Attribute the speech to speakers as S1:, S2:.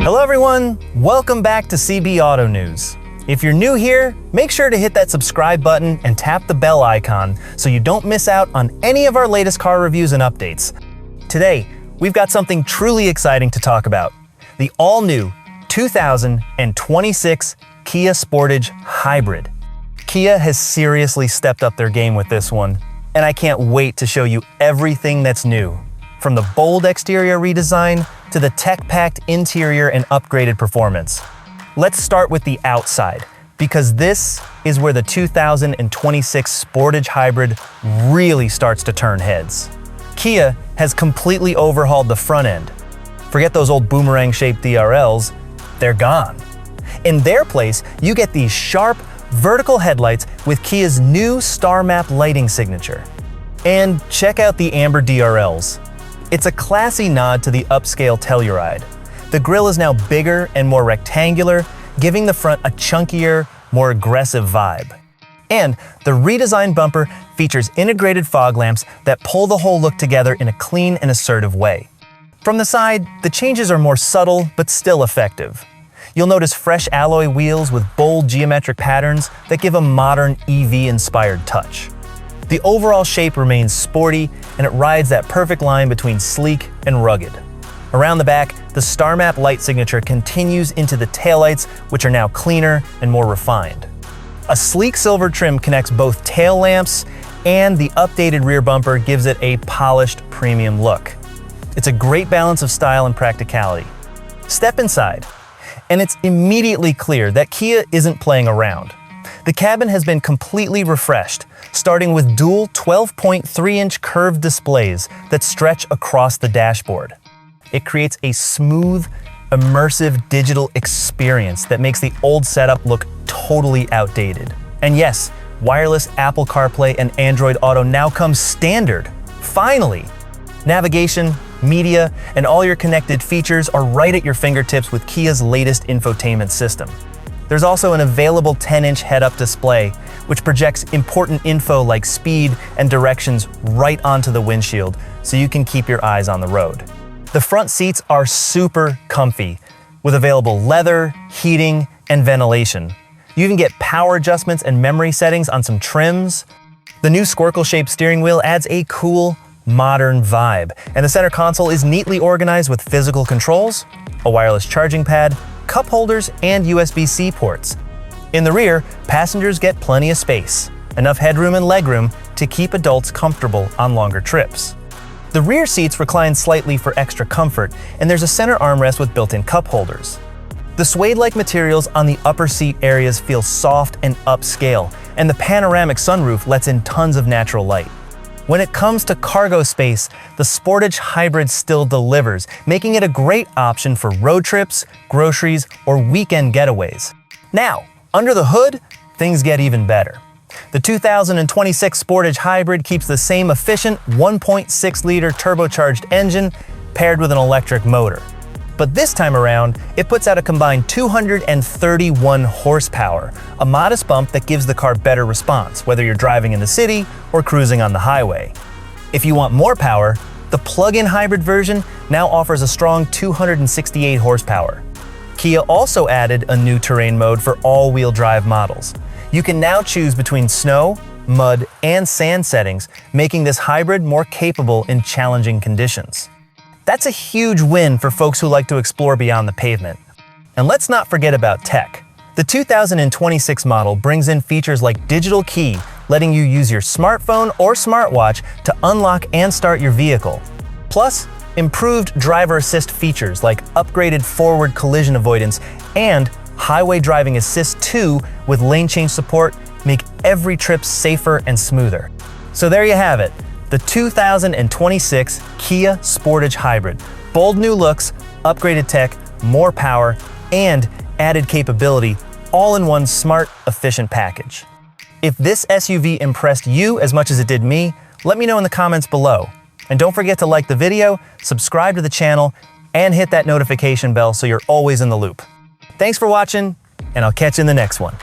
S1: Hello everyone, welcome back to CB Auto News. If you're new here, make sure to hit that subscribe button and tap the bell icon so you don't miss out on any of our latest car reviews and updates. Today, we've got something truly exciting to talk about. The all-new 2026 Kia Sportage Hybrid. Kia has seriously stepped up their game with this one, and I can't wait to show you everything that's new. From the bold exterior redesign to the tech-packed interior and upgraded performance. Let's start with the outside, because this is where the 2026 Sportage Hybrid really starts to turn heads. Kia has completely overhauled the front end. Forget those old boomerang-shaped DRLs, they're gone. In their place, you get these sharp, vertical headlights with Kia's new Star Map lighting signature. And check out the amber DRLs. It's a classy nod to the upscale Telluride. The grille is now bigger and more rectangular, giving the front a chunkier, more aggressive vibe. And the redesigned bumper features integrated fog lamps that pull the whole look together in a clean and assertive way. From the side, the changes are more subtle but still effective. You'll notice fresh alloy wheels with bold geometric patterns that give a modern EV-inspired touch. The overall shape remains sporty, and it rides that perfect line between sleek and rugged. Around the back, the Star Map light signature continues into the taillights, which are now cleaner and more refined. A sleek silver trim connects both tail lamps, and the updated rear bumper gives it a polished, premium look. It's a great balance of style and practicality. Step inside, and it's immediately clear that Kia isn't playing around. The cabin has been completely refreshed, starting with dual 12.3-inch curved displays that stretch across the dashboard. It creates a smooth, immersive digital experience that makes the old setup look totally outdated. And yes, wireless Apple CarPlay and Android Auto now come standard. Finally! Navigation, media, and all your connected features are right at your fingertips with Kia's latest infotainment system. There's also an available 10-inch head-up display, which projects important info like speed and directions right onto the windshield, so you can keep your eyes on the road. The front seats are super comfy, with available leather, heating, and ventilation. You even get power adjustments and memory settings on some trims. The new squircle-shaped steering wheel adds a cool, modern vibe, and the center console is neatly organized with physical controls, a wireless charging pad, cup holders, and USB-C ports. In the rear, passengers get plenty of space, enough headroom and legroom to keep adults comfortable on longer trips. The rear seats recline slightly for extra comfort, and there's a center armrest with built-in cup holders. The suede-like materials on the upper seat areas feel soft and upscale, and the panoramic sunroof lets in tons of natural light. When it comes to cargo space, the Sportage Hybrid still delivers, making it a great option for road trips, groceries, or weekend getaways. Now, under the hood, things get even better. The 2026 Sportage Hybrid keeps the same efficient 1.6-liter turbocharged engine paired with an electric motor. But this time around, it puts out a combined 231 horsepower, a modest bump that gives the car better response, whether you're driving in the city or cruising on the highway. If you want more power, the plug-in hybrid version now offers a strong 268 horsepower. Kia also added a new terrain mode for all-wheel drive models. You can now choose between snow, mud, and sand settings, making this hybrid more capable in challenging conditions. That's a huge win for folks who like to explore beyond the pavement. And let's not forget about tech. The 2026 model brings in features like digital key, letting you use your smartphone or smartwatch to unlock and start your vehicle. Plus, improved driver assist features like upgraded forward collision avoidance and Highway Driving Assist 2 with lane change support make every trip safer and smoother. So there you have it. The 2026 Kia Sportage Hybrid. Bold new looks, upgraded tech, more power, and added capability, all in one smart, efficient package. If this SUV impressed you as much as it did me, let me know in the comments below. And don't forget to like the video, subscribe to the channel, and hit that notification bell so you're always in the loop. Thanks for watching, and I'll catch you in the next one.